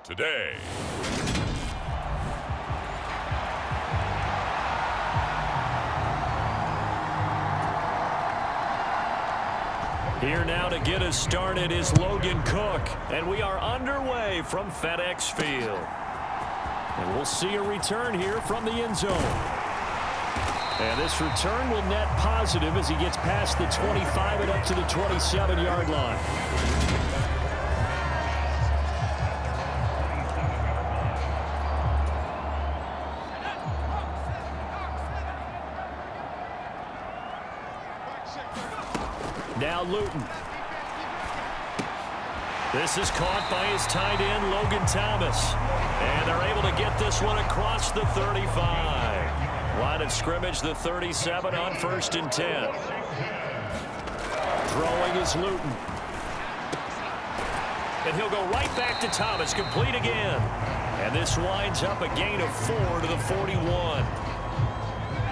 today. Here now to get us started is Logan Cook, and we are underway from FedEx Field. And we'll see a return here from the end zone. And this return will net positive as he gets past the 25 and up to the 27-yard line. Now Luton. This is caught by his tight end, Logan Thomas. And they're able to get this one across the 35. Line of scrimmage, the 37 on 1st and 10. Throwing is Luton. And he'll go right back to Thomas, complete again. And this winds up a gain of 4 to the 41.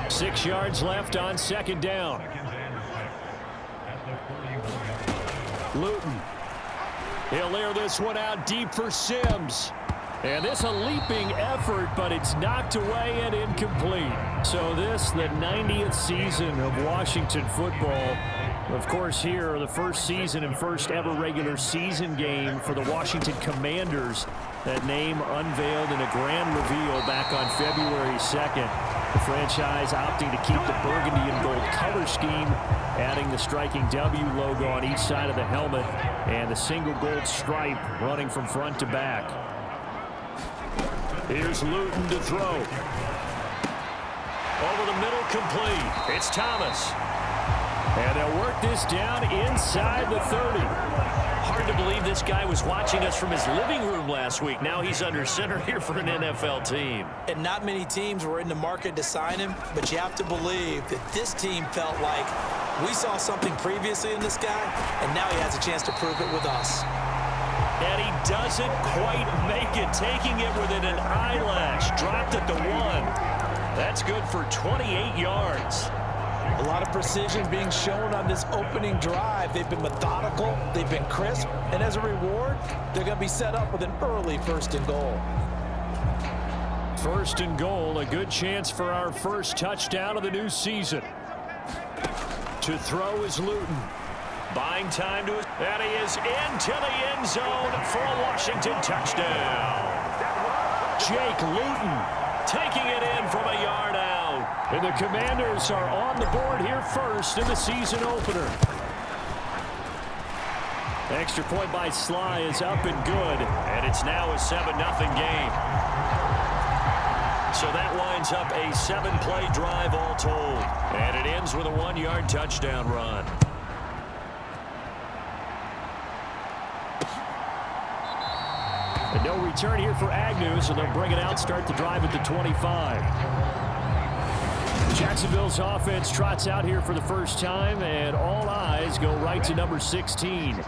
6 yards left on 2nd down. Luton. He'll air this one out deep for Sims. And this a leaping effort, but it's knocked away and incomplete. So this, the 90th season of Washington football. Of course, here, the first season and first ever regular season game for the Washington Commanders. That name unveiled in a grand reveal back on February 2nd. The franchise opting to keep the burgundy and gold color scheme, adding the striking W logo on each side of the helmet and the single gold stripe running from front to back. Here's Luton to throw. Over the middle, complete. It's Thomas. And they'll work this down inside the 30. Hard to believe this guy was watching us from his living room last week. Now he's under center here for an NFL team. And not many teams were in the market to sign him, but you have to believe that this team felt like we saw something previously in this guy, and now he has a chance to prove it with us. And he doesn't quite make it, taking it within an eyelash. Dropped at the 1. That's good for 28 yards. A lot of precision being shown on this opening drive. They've been methodical, they've been crisp, and as a reward, they're going to be set up with an early 1st and goal. 1st and goal, a good chance for our first touchdown of the new season. To throw is Luton. Buying time to, and he is into the end zone for a Washington touchdown. Jake Luton taking it in from a yard out. And the Commanders are on the board here first in the season opener. Extra point by Sly is up and good. And it's now a 7-0 game. So that winds up a 7-play drive all told. And it ends with a 1-yard touchdown run. And no return here for Agnew, so they'll bring it out, start the drive at the 25. Jacksonville's offense trots out here for the first time, and all eyes go right to number 16.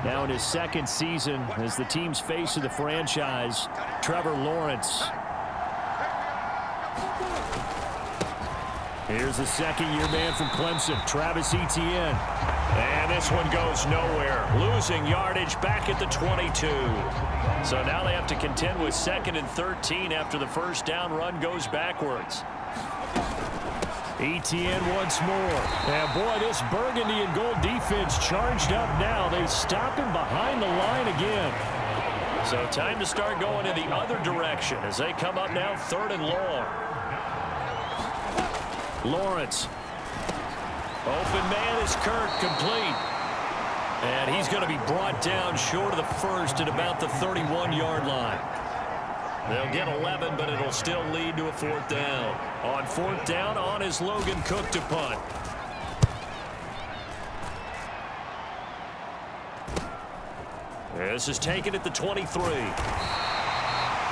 Now in his 2nd season as the team's face of the franchise, Trevor Lawrence. Here's the 2nd-year man from Clemson, Travis Etienne. And this one goes nowhere. Losing yardage back at the 22. So now they have to contend with 2nd and 13 after the first down run goes backwards. Etienne once more. And boy, this burgundy and gold defense charged up now. They stop him behind the line again. So time to start going in the other direction as they come up now 3rd and long. Lawrence. Open man is Kirk, complete. And he's going to be brought down short of the 1st at about the 31-yard line. They'll get 11, but it'll still lead to a 4th down. On 4th down, on is Logan Cook to punt. This is taken at the 23.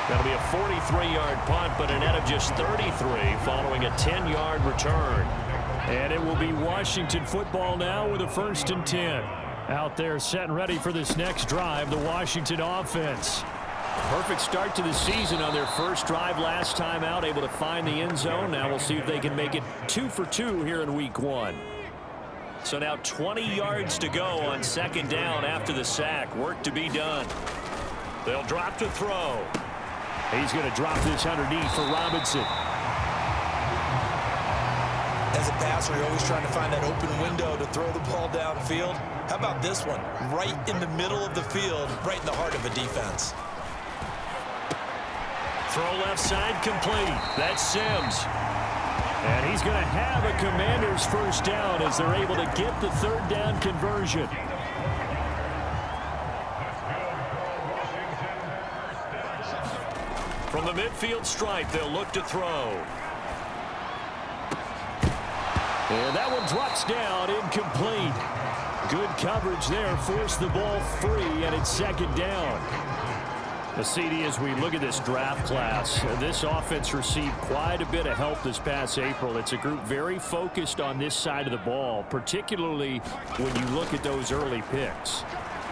That'll be a 43-yard punt, but a net of just 33 following a 10-yard return. And it will be Washington football now with a 1st and 10. Out there set and ready for this next drive, the Washington offense. Perfect start to the season on their first drive last time out, able to find the end zone. Now we'll see if they can make it 2 for 2 here in week 1. So now 20 yards to go on 2nd down after the sack. Work to be done. They'll drop to throw. He's going to drop this underneath for Robinson. As a passer, you're always trying to find that open window to throw the ball downfield. How about this one? Right in the middle of the field, right in the heart of a defense. Throw left side complete. That's Sims. And he's going to have a Commanders first down as they're able to get the third down conversion. From the midfield stripe, they'll look to throw. And that one drops down, incomplete. Good coverage there, forced the ball free, and it's second down. CD, as we look at this draft class, this offense received quite a bit of help this past April. It's a group very focused on this side of the ball, particularly when you look at those early picks.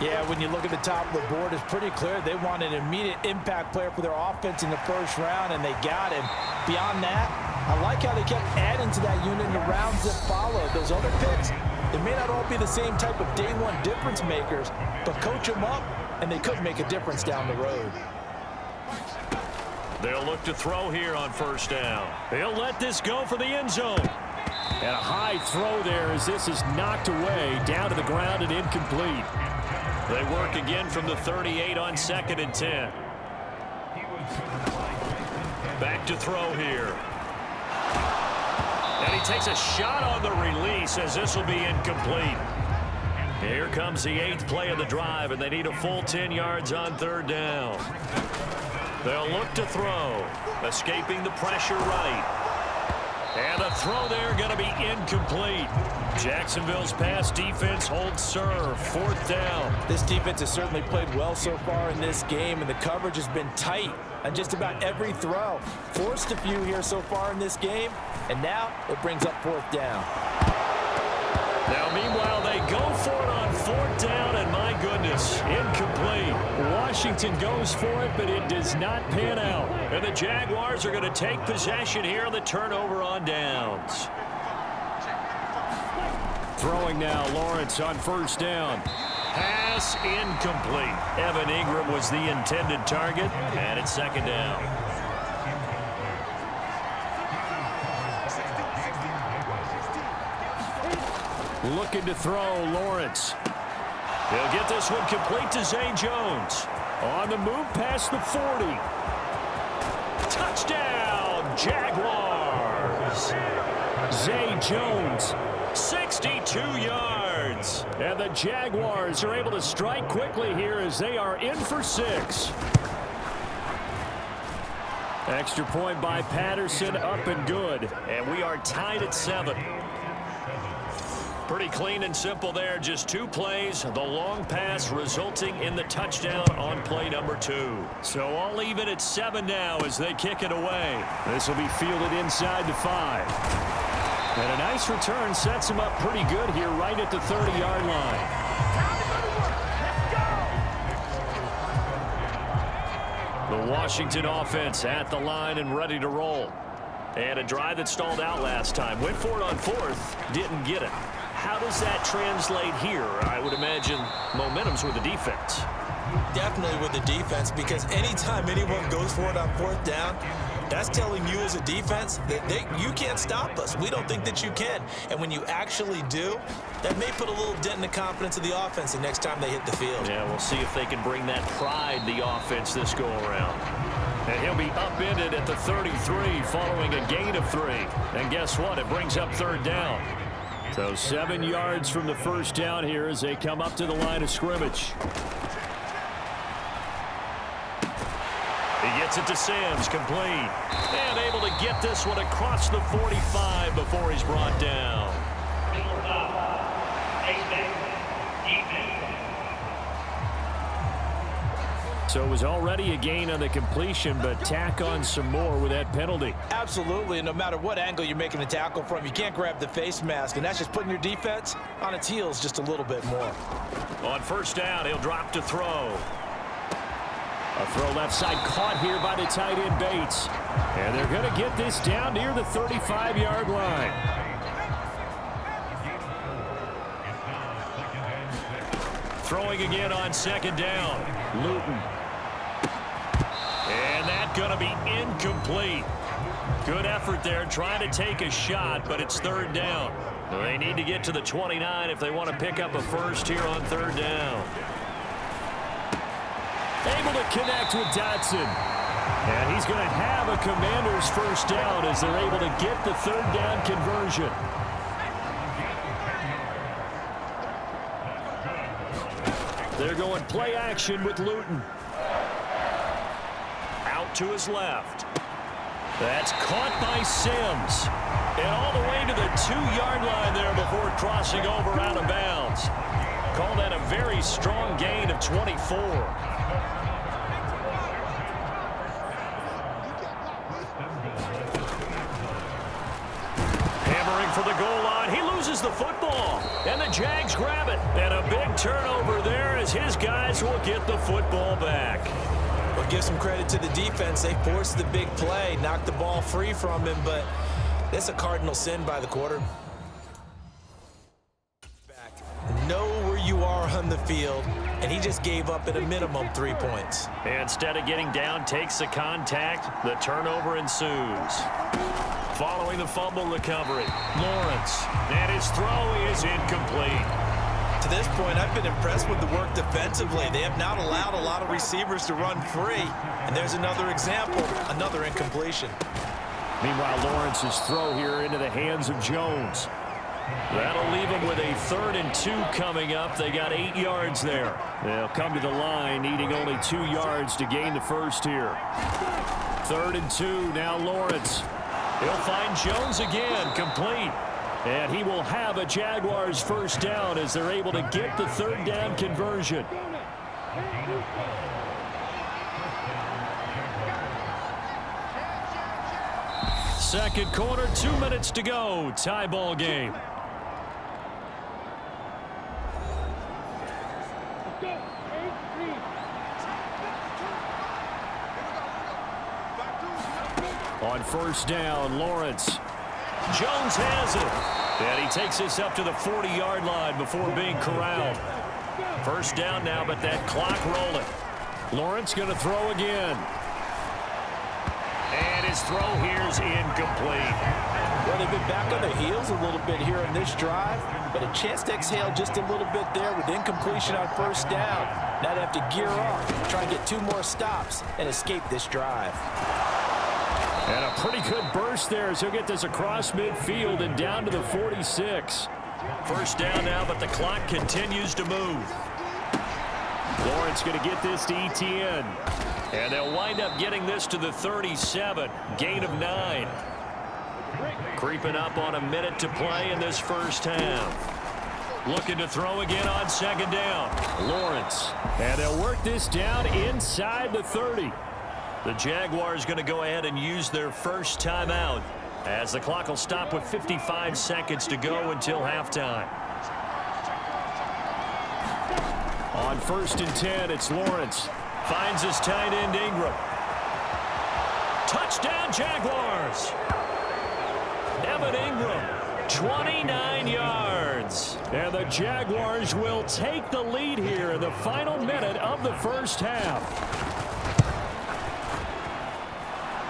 Yeah, when you look at the top of the board, it's pretty clear they want an immediate impact player for their offense in the first round, and they got him. Beyond that, I like how they kept adding to that unit in the rounds that followed. Those other picks, they may not all be the same type of day-one difference makers, but coach them up, and they could make a difference down the road. They'll look to throw here on first down. They'll let this go for the end zone. And a high throw there as this is knocked away, down to the ground and incomplete. They work again from the 38 on 2nd and 10. Back to throw here. And he takes a shot on the release as this will be incomplete. Here comes the 8th play of the drive, and they need a full 10 yards on third down. They'll look to throw, escaping the pressure right. And the throw there going to be incomplete. Jacksonville's pass defense holds serve. 4th down. This defense has certainly played well so far in this game, and the coverage has been tight on just about every throw. Forced a few here so far in this game, and now it brings up 4th down. Now, meanwhile, they go for it on 4th down, and my goodness, incomplete. Washington goes for it, but it does not pan out. And the Jaguars are going to take possession here on the turnover on downs. Throwing now, Lawrence on first down. Pass incomplete. Evan Ingram was the intended target, and it's second down. Looking to throw, Lawrence. He'll get this one complete to Zay Jones. On the move past the 40. Touchdown, Jaguars. Zay Jones, 62 yards. And the Jaguars are able to strike quickly here as they are in for 6. Extra point by Patterson, up and good. And we are tied at 7. Pretty clean and simple there. Just 2 plays. The long pass resulting in the touchdown on play number 2. So all even at 7 now as they kick it away. This will be fielded inside the 5. And a nice return sets him up pretty good here right at the 30-yard line. The Washington offense at the line and ready to roll. And a drive that stalled out last time. Went for it on 4th. Didn't get it. How does that translate here? I would imagine momentum's with the defense. Definitely with the defense, because anytime anyone goes for it on 4th down, that's telling you as a defense that you can't stop us. We don't think that you can. And when you actually do, that may put a little dent in the confidence of the offense the next time they hit the field. Yeah, we'll see if they can bring that pride to the offense this go-around. And he'll be upended at the 33 following a gain of 3. And guess what? It brings up 3rd down. So 7 yards from the first down here as they come up to the line of scrimmage. He gets it to Sims, complete. And able to get this one across the 45 before he's brought down. So it was already a gain on the completion, but tack on some more with that penalty. Absolutely, and no matter what angle you're making the tackle from, you can't grab the face mask, and that's just putting your defense on its heels just a little bit more. On first down, he'll drop to throw. A throw left side caught here by the tight end Bates. And they're going to get this down near the 35-yard line. Throwing again on second down. Luton. going to be incomplete. Good effort there trying to take a shot, but it's third down. They need to get to the 29 if they want to pick up a first here on third down. Able to connect with Dotson. And he's going to have a Commanders first down as they're able to get the third down conversion. They're going play action with Luton. Out to his left. That's caught by Sims. And all the way to the 2-yard line there before crossing over out of bounds. Call that a very strong gain of 24. Hammering for the goal line. He loses the football. And the Jags grab it. And a big turnover there as his guys will get the football back. Well, give some credit to the defense. They forced the big play, knocked the ball free from him, but that's a cardinal sin by the quarterback. Know where you are on the field, and he just gave up at a minimum 3 points. Instead of getting down, takes the contact. The turnover ensues. Following the fumble recovery, Lawrence. And his throw is incomplete. To this point, I've been impressed with the work defensively. They have not allowed a lot of receivers to run free. And there's another example, another incompletion. Meanwhile, Lawrence's throw here into the hands of Jones. That'll leave them with a 3rd and 2 coming up. They got 8 yards there. They'll come to the line, needing only 2 yards to gain the first here. 3rd and 2, now Lawrence. He'll find Jones again, complete. And he will have a Jaguars first down as they're able to get the third down conversion. Second quarter, 2 minutes to go. Tie ball game. On first down, Lawrence. Jones has it. And he takes this up to the 40-yard line before being corralled. First down now, but that clock rolling. Lawrence going to throw again. And his throw here is incomplete. Well, they've been back on their heels a little bit here in this drive, but a chance to exhale just a little bit there with incompletion on first down. Now they have to gear up, try and get 2 more stops, and escape this drive. And a pretty good burst there as he'll get this across midfield and down to the 46. First down now, but the clock continues to move. Lawrence going to get this to Etienne. And they'll wind up getting this to the 37. Gain of 9. Creeping up on a minute to play in this first half. Looking to throw again on second down. Lawrence. And they'll work this down inside the 30. The Jaguars going to go ahead and use their first timeout as the clock will stop with 55 seconds to go until halftime. On first and 10, it's Lawrence. Finds his tight end Ingram. Touchdown Jaguars. Evan Ingram, 29 yards. And the Jaguars will take the lead here in the final minute of the first half.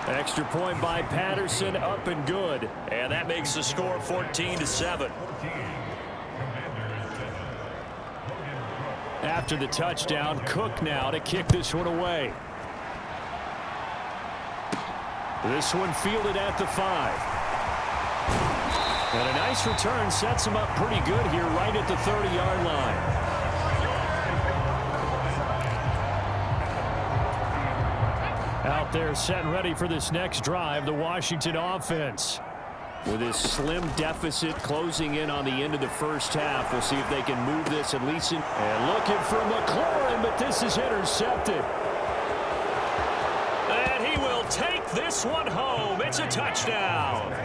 Extra point by Patterson, up and good. And that makes the score 14-7. After the touchdown, Cook now to kick this one away. This one fielded at the 5. And a nice return sets him up pretty good here right at the 30-yard line. Out there set and ready for this next drive, the Washington offense. With this slim deficit closing in on the end of the first half, we'll see if they can move this at least. And looking for McLaurin, but this is intercepted. And he will take this one home. It's a touchdown.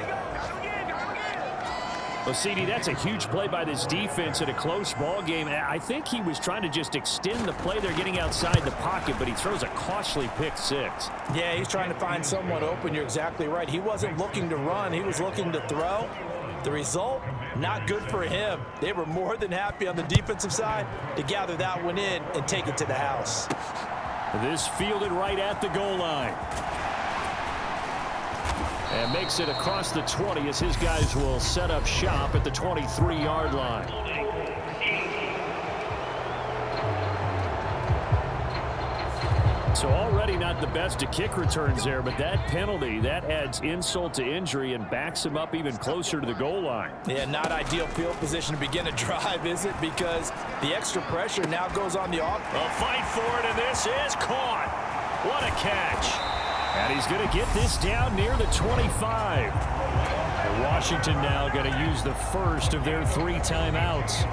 Well, CD, that's a huge play by this defense in a close ball game. I think he was trying to just extend the play. They're getting outside the pocket, but he throws a costly pick 6. Yeah, he's trying to find someone open. You're exactly right. He wasn't looking to run. He was looking to throw. The result, not good for him. They were more than happy on the defensive side to gather that one in and take it to the house. This fielded right at the goal line. And makes it across the 20 as his guys will set up shop at the 23-yard line. So already not the best to kick returns there, but that penalty, that adds insult to injury and backs him up even closer to the goal line. Yeah, not ideal field position to begin a drive, is it? Because the extra pressure now goes on the offense. A fight for it, and this is caught. What a catch. And he's going to get this down near the 25. And Washington now going to use the first of their 3 timeouts,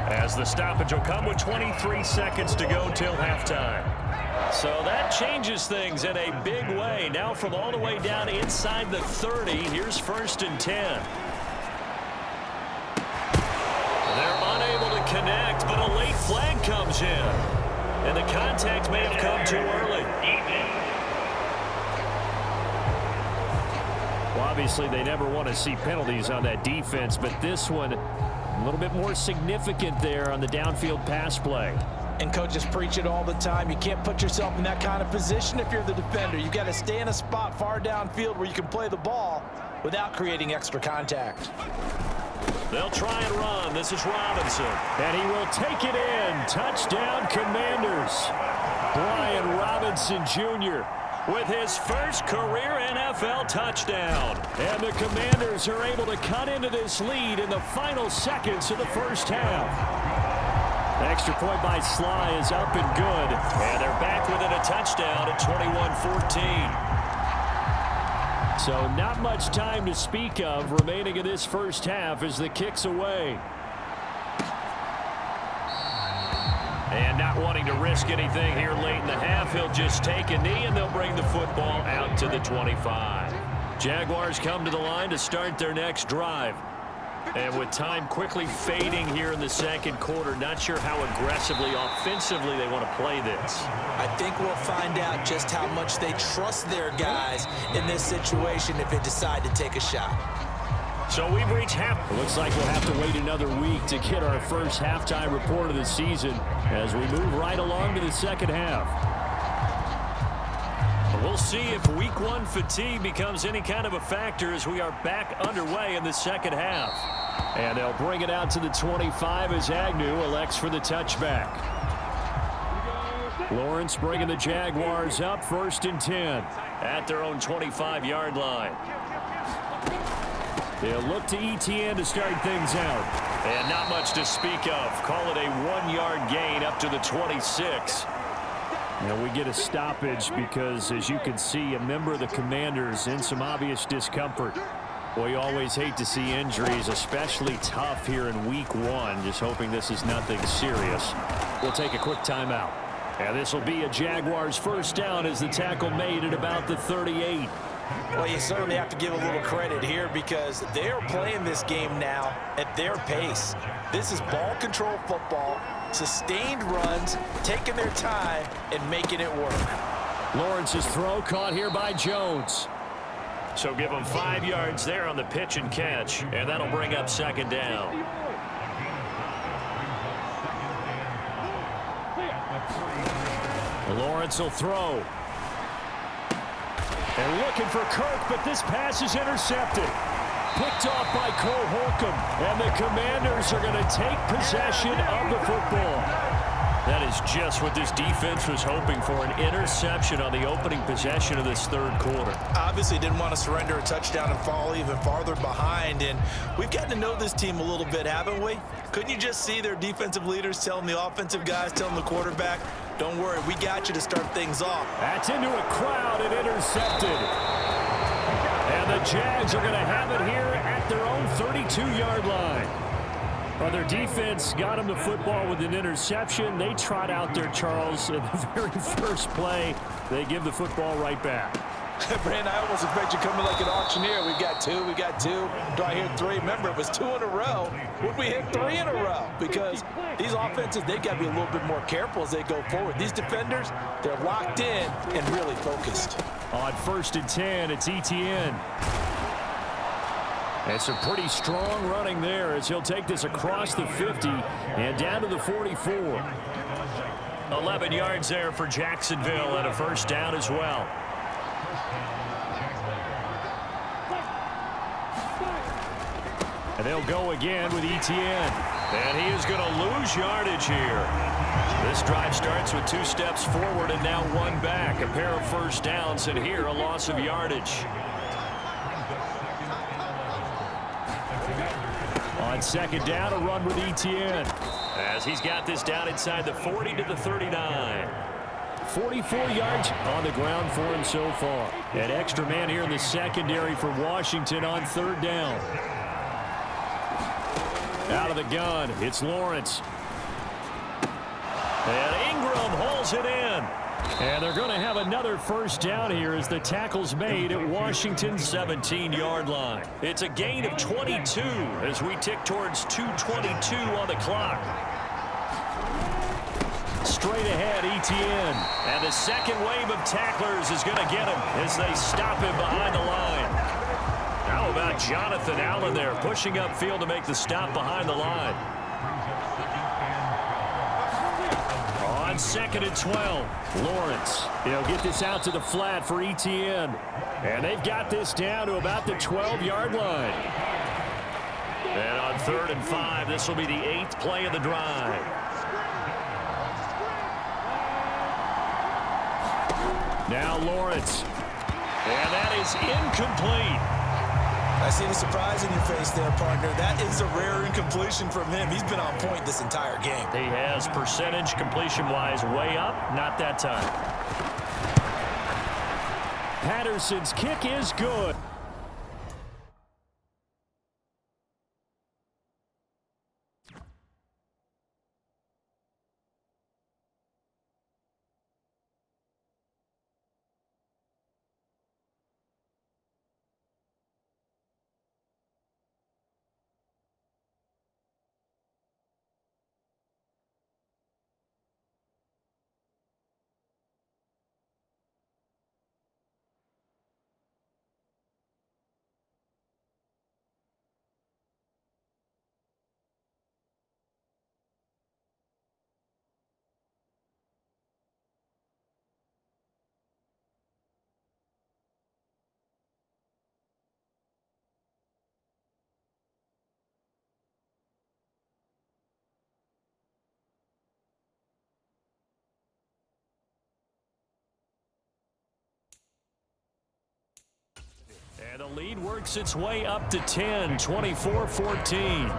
as the stoppage will come with 23 seconds to go till halftime. So that changes things in a big way. Now from all the way down inside the 30, here's 1st and 10. They're unable to connect, but a late flag comes in. And the contact may have come too early. Well, obviously they never want to see penalties on that defense, but this one a little bit more significant there on the downfield pass play. And coaches preach it all the time. You can't put yourself in that kind of position if you're the defender. You got to stay in a spot far downfield where you can play the ball without creating extra contact. They'll try and run. This is Robinson. And he will take it in. Touchdown, Commanders. Brian Robinson Jr. with his first career NFL touchdown. And the Commanders are able to cut into this lead in the final seconds of the first half. The extra point by Sly is up and good. And they're back within a touchdown at 21-14. So not much time to speak of remaining in this first half as the kick's away. And not wanting to risk anything here late in the half, he'll just take a knee and they'll bring the football out to the 25. Jaguars come to the line to start their next drive. And with time quickly fading here in the second quarter, not sure how aggressively, offensively they want to play this. I think we'll find out just how much they trust their guys in this situation if they decide to take a shot. So we've reached half. It looks like we'll have to wait another week to get our first halftime report of the season as we move right along to the second half. We'll see if week 1 fatigue becomes any kind of a factor as we are back underway in the second half. And they'll bring it out to the 25 as Agnew elects for the touchback. Lawrence bringing the Jaguars up 1st and 10 at their own 25-yard line. They'll look to ETN to start things out. And not much to speak of. Call it a 1-yard gain up to the 26. And we get a stoppage because, as you can see, a member of the Commanders in some obvious discomfort. Well, you always hate to see injuries, especially tough here in week 1. Just hoping this is nothing serious. We'll take a quick timeout. And this will be a Jaguars first down as the tackle made at about the 38. Well, you certainly have to give a little credit here because they're playing this game now at their pace. This is ball control football, sustained runs, taking their time, and making it work. Lawrence's throw caught here by Jones. So give him 5 yards there on the pitch and catch, and that'll bring up second down. Lawrence will throw. And looking for Kirk, but this pass is intercepted. Picked off by Cole Holcomb, and the Commanders are going to take possession of the football. That is just what this defense was hoping for, an interception on the opening possession of this third quarter. Obviously didn't want to surrender a touchdown and fall even farther behind, and we've gotten to know this team a little bit, haven't we? Couldn't you just see their defensive leaders telling the offensive guys, telling the quarterback, don't worry, we got you to start things off. That's into a crowd and intercepted. And the Jags are going to have it here at their own 32-yard line. Well, their defense got them the football with an interception. They trot out there, Charles, in the very first play. They give the football right back. Brandon, I almost expect you coming like an auctioneer. We've got two. Do I hear 3? Remember, it was 2 in a row. Would we hit 3 in a row? Because these offenses, they got to be a little bit more careful as they go forward. These defenders, they're locked in and really focused. On 1st and 10, it's ETN. And some pretty strong running there as he'll take this across the 50 and down to the 44. 11 yards there for Jacksonville and a first down as well. And they'll go again with Etienne. And he is going to lose yardage here. This drive starts with 2 steps forward and now 1 back. A pair of first downs, and here a loss of yardage. On second down, a run with Etienne. As he's got this down inside the 40 to the 39. 44 yards on the ground for him so far. An extra man here in the secondary for Washington on third down. Out of the gun, it's Lawrence. And Ingram hauls it in. And they're going to have another first down here as the tackle's made at Washington's 17-yard line. It's a gain of 22 as we tick towards 2:22 on the clock. Straight ahead, Etienne. And the second wave of tacklers is going to get him as they stop him behind the line. How about Jonathan Allen there pushing upfield to make the stop behind the line? On second and 12, Lawrence. He'll get this out to the flat for Etienne. And they've got this down to about the 12-yard line. And on third and 5, this will be the 8th play of the drive. Now Lawrence. And that is incomplete. I see the surprise in your face there, partner. That is a rare incompletion from him. He's been on point this entire game. He has percentage completion-wise way up. Not that time. Patterson's kick is good. And the lead works its way up to 10, 24-14.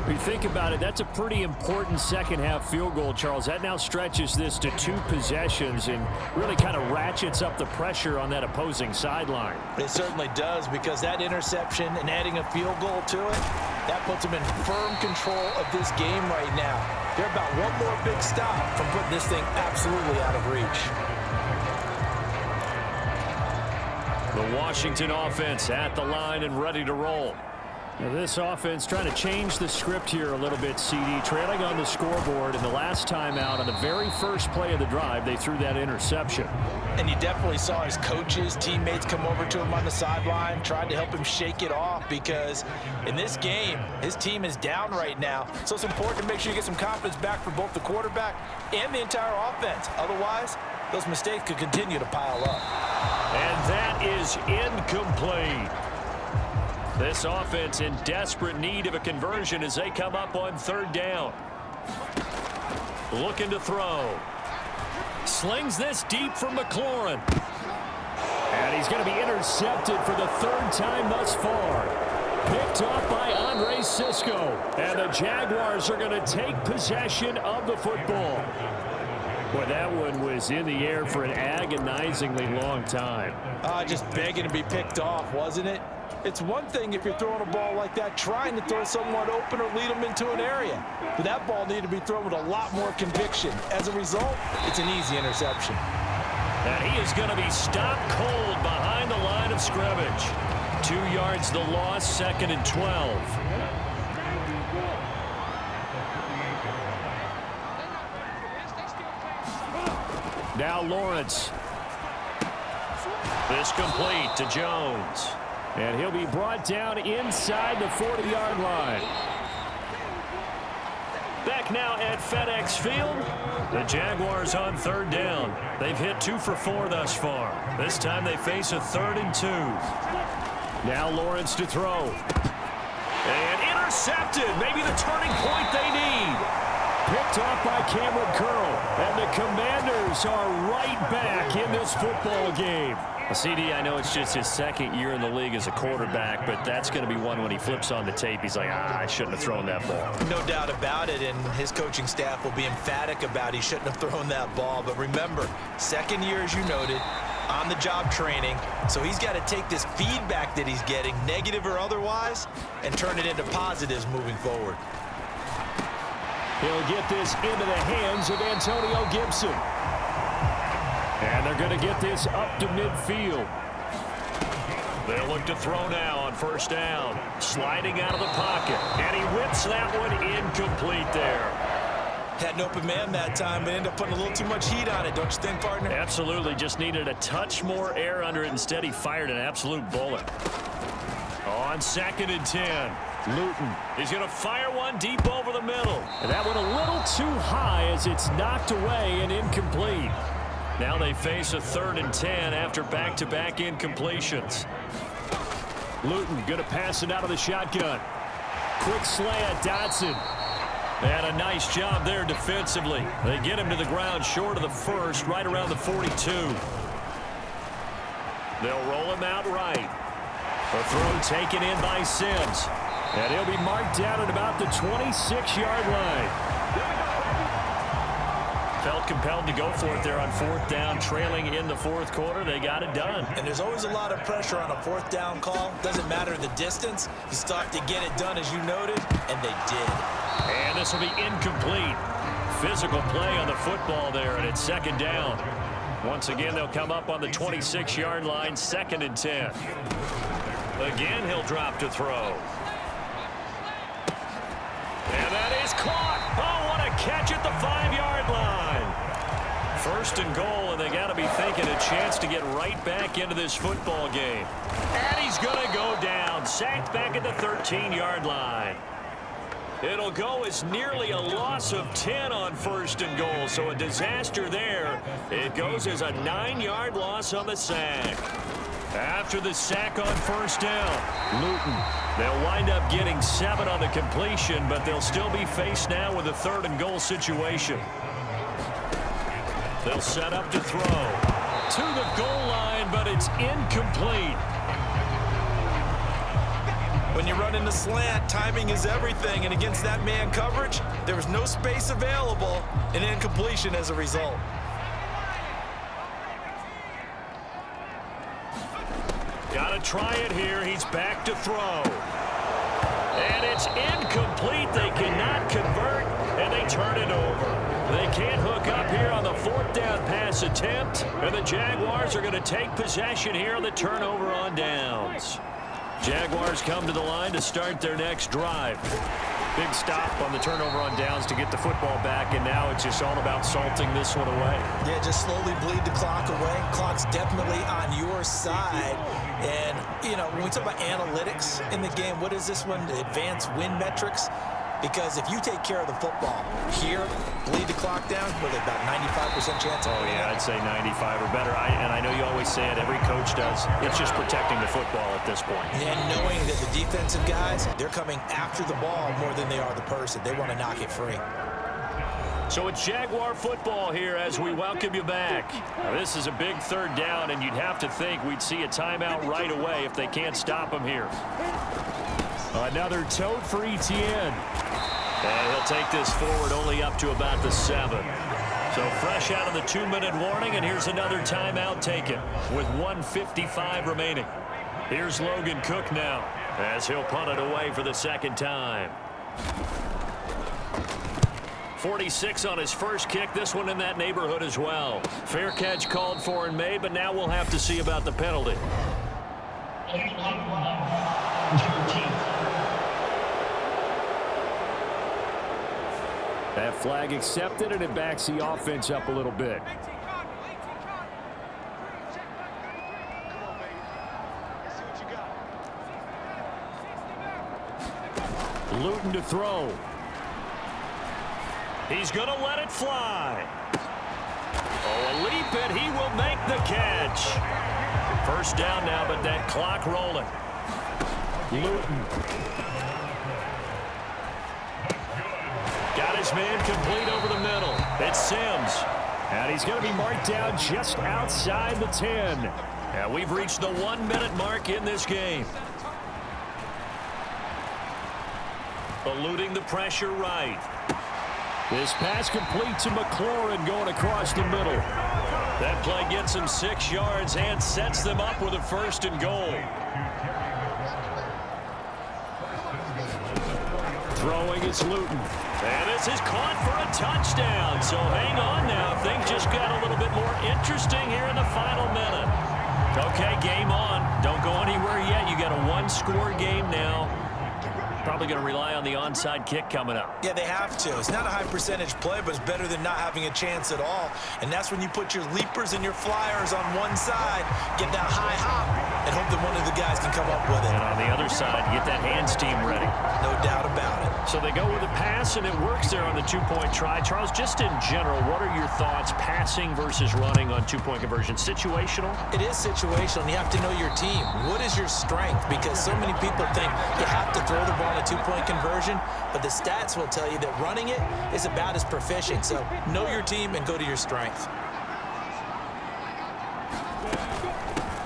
If you think about it, that's a pretty important second-half field goal, Charles. That now stretches this to 2 possessions and really kind of ratchets up the pressure on that opposing sideline. It certainly does, because that interception and adding a field goal to it, that puts them in firm control of this game right now. They're about one more big stop from putting this thing absolutely out of reach. The Washington offense at the line and ready to roll. Now this offense trying to change the script here a little bit, CD. Trailing on the scoreboard, and the last time out on the very first play of the drive, they threw that interception. And you definitely saw his coaches, teammates come over to him on the sideline, trying to help him shake it off, because in this game, his team is down right now. So it's important to make sure you get some confidence back for both the quarterback and the entire offense. Otherwise, those mistakes could continue to pile up. And that is incomplete. This offense in desperate need of a conversion as they come up on third down. Looking to throw. Slings this deep for McLaurin. And he's going to be intercepted for the 3rd time thus far. Picked off by Andre Sisco. And the Jaguars are going to take possession of the football. Boy, that one was in the air for an agonizingly long time. Just begging to be picked off, wasn't it? It's one thing if you're throwing a ball like that, trying to throw someone open or lead them into an area. But that ball needed to be thrown with a lot more conviction. As a result, it's an easy interception. And he is going to be stopped cold behind the line of scrimmage. 2 yards the loss, 2nd and 12. Now Lawrence. This complete to Jones. And he'll be brought down inside the 40-yard line. Back now at FedEx Field. The Jaguars on third down. They've hit 2 for 4 thus far. This time they face a 3rd and 2. Now Lawrence to throw. And intercepted. Maybe the turning point they need. Picked off by Cameron Curl. And the Commanders are right back in this football game. CD, I know it's just his second year in the league as a quarterback, but that's going to be one when he flips on the tape. He's like, I shouldn't have thrown that ball. No doubt about it, and his coaching staff will be emphatic about he shouldn't have thrown that ball. But remember, second year, as you noted, on-the-job training, so he's got to take this feedback that he's getting, negative or otherwise, and turn it into positives moving forward. He'll get this into the hands of Antonio Gibson. And they're going to get this up to midfield. They'll look to throw now on first down. Sliding out of the pocket. And he whips that one incomplete there. Had an open man that time, but ended up putting a little too much heat on it, don't you think, partner? Absolutely. Just needed a touch more air under it. Instead, he fired an absolute bullet. On 2nd and 10. Luton. He's going to fire one deep over the middle. And that one a little too high as it's knocked away and incomplete. Now they face a 3rd and 10 after back-to-back incompletions. Luton going to pass it out of the shotgun. Quick slant, Dotson. And a nice job there defensively. They get him to the ground short of the first, right around the 42. They'll roll him out right. The throw taken in by Sims. And he'll be marked down at about the 26-yard line. Felt compelled to go for it there on 4th down, trailing in the 4th quarter. They got it done. And there's always a lot of pressure on a 4th down call. Doesn't matter the distance. You still have to get it done, as you noted, and they did. And this will be incomplete. Physical play on the football there, and it's 2nd down. Once again, they'll come up on the 26-yard line, 2nd and 10. Again, he'll drop to throw. And that is caught. Oh, what a catch at the 5-yard line. 1st and goal, and they got to be thinking a chance to get right back into this football game. And he's going to go down. Sacked back at the 13-yard line. It'll go as nearly a loss of 10 on 1st and goal, so a disaster there. It goes as a 9-yard loss on the sack. After the sack on 1st down, Luton. They'll wind up getting 7 on the completion, but they'll still be faced now with a 3rd and goal situation. They'll set up to throw. To the goal line, but it's incomplete. When you run in the slant, timing is everything, and against that man coverage, there was no space available, and incompletion as a result. Got to try it here. He's back to throw. And it's incomplete. They cannot convert, and they turn it over. They can't hook up here on the 4th down pass attempt, and the Jaguars are going to take possession here on the turnover on downs. Jaguars come to the line to start their next drive. Big stop on the turnover on downs to get the football back, and now it's just all about salting this one away. Yeah, just slowly bleed the clock away. Clock's definitely on your side. And, you know, when we talk about analytics in the game, what is this one? The advanced win metrics? Because if you take care of the football here, bleed the clock down, with about 95% chance of winning. Yeah, I'd say 95 or better. And I know you always say it, every coach does. It's just protecting the football at this point. And knowing that the defensive guys, they're coming after the ball more than they are the person. They want to knock it free. So it's Jaguar football here as we welcome you back. Now, this is a big 3rd down, and you'd have to think we'd see a timeout right away if they can't stop him here. Another tote for Etienne. And he'll take this forward only up to about the 7. So fresh out of the 2-minute warning, and here's another timeout taken with 1:55 remaining. Here's Logan Cook now as he'll punt it away for the 2nd time. 46 on his first kick. This one in that neighborhood as well. Fair catch called for and made, but now we'll have to see about the penalty. That flag accepted, and it backs the offense up a little bit. Luton to throw. He's going to let it fly. Oh, a leap, and he will make the catch. 1st down now, but that clock rolling. Luton. Got his man complete over the middle. It's Sims. And he's going to be marked down just outside the 10. And we've reached the 1-minute mark in this game. Eluding the pressure right. This pass complete to McLaurin going across the middle. That play gets him 6 yards and sets them up with a 1st and goal. Throwing is Luton. And this is caught for a touchdown. So hang on now. Things just got a little bit more interesting here in the final minute. Okay, game on. Don't go anywhere yet. You got a 1-score game now. Probably going to rely on the onside kick coming up. Yeah, they have to. It's not a high percentage play, but it's better than not having a chance at all. And that's when you put your leapers and your flyers on one side, get that high hop, and hope that one of the guys can come up with it. And on the other side, get that hands team ready. No doubt about it. So they go with a pass, and it works there on the 2-point try. Charles, just in general, what are your thoughts passing versus running on 2-point conversion? Situational? It is situational, and you have to know your team. What is your strength? Because so many people think you have to throw the ball on a 2-point conversion, but the stats will tell you that running it is about as proficient. So know your team and go to your strength.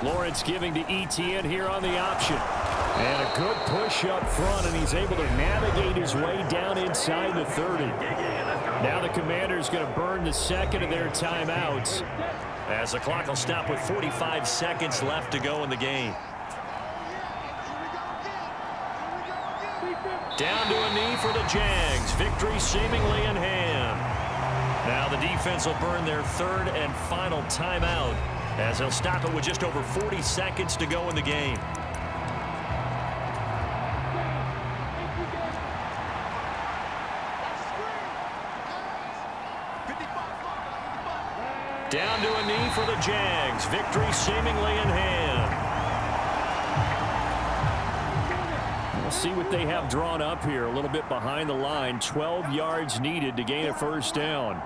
Lawrence giving to Etienne here on the option. And a good push up front, and he's able to navigate his way down inside the 30. Now the Commander's going to burn the second of their timeouts, as the clock will stop with 45 seconds left to go in the game. Down to a knee for the Jags. Victory seemingly in hand. Now the defense will burn their 3rd and final timeout, as they'll stop it with just over 40 seconds to go in the game. Down to a knee for the Jags. Victory seemingly in hand. We'll see what they have drawn up here. A little bit behind the line. 12 yards needed to gain a 1st down.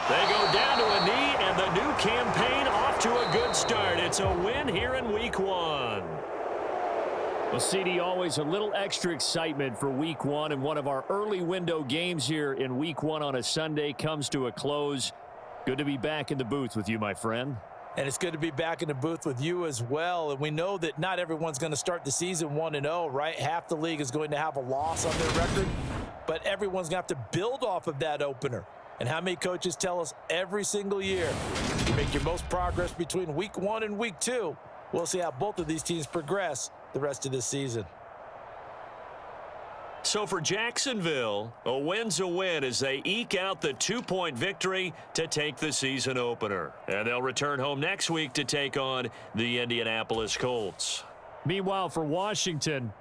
They go down to a knee, and the new campaign off to a good start. It's a win here in Week 1. Well, CD, always a little extra excitement for Week 1, and one of our early window games here in Week 1 on a Sunday comes to a close. Good to be back in the booth with you, my friend. And it's good to be back in the booth with you as well. And we know that not everyone's going to start the season 1-0, right? Half the league is going to have a loss on their record, but everyone's going to have to build off of that opener. And how many coaches tell us every single year, you make your most progress between Week 1 and Week 2. We'll see how both of these teams progress the rest of this season. So for Jacksonville, a win's a win as they eke out the 2-point victory to take the season opener. And they'll return home next week to take on the Indianapolis Colts. Meanwhile, for Washington,